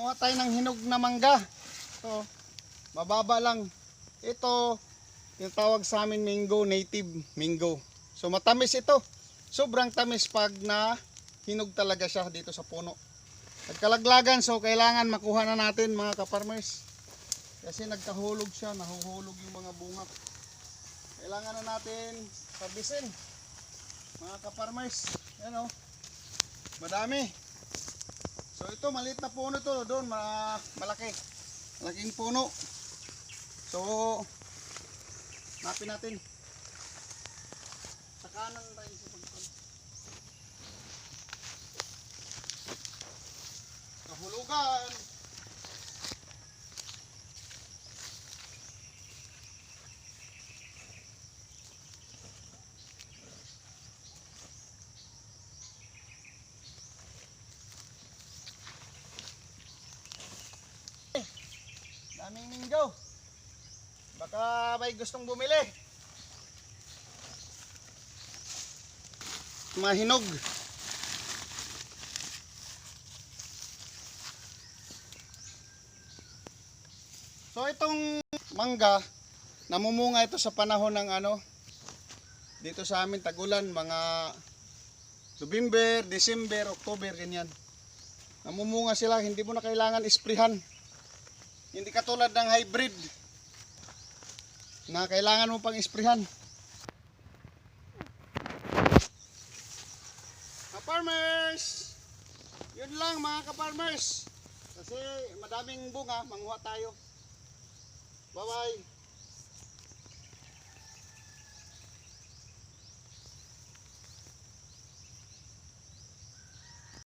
Manguha tayo ng hinog na mangga. Ito, mababa lang. Ito, yung tawag sa amin mango, native mango. So matamis ito. Sobrang tamis pag na hinog talaga siya dito sa puno. Nagkalaglagan, so kailangan makuha na natin mga kaparmers. Kasi nagkahulog siya, nahuhulog yung mga bunga. Kailangan na natin harbisin mga kaparmers. Yan o, madami. So ito, maliit na puno ito, doon malaki. Malaking puno. So, napin natin. Sa kanan tayo sa pagpapal. Kahulugan. Daming minggaw. Baka may gustong bumili. Mahinog. So itong mangga, namumunga ito sa panahon ng dito sa amin tagulan, mga November, December, October, ganyan. Namumunga sila, hindi mo na kailangan isprihan. Hindi katulad ng hybrid na kailangan mo pang isprihan. Ka-farmers! Yun lang mga ka-farmers. Kasi madaming bunga, manguha tayo. Bye-bye!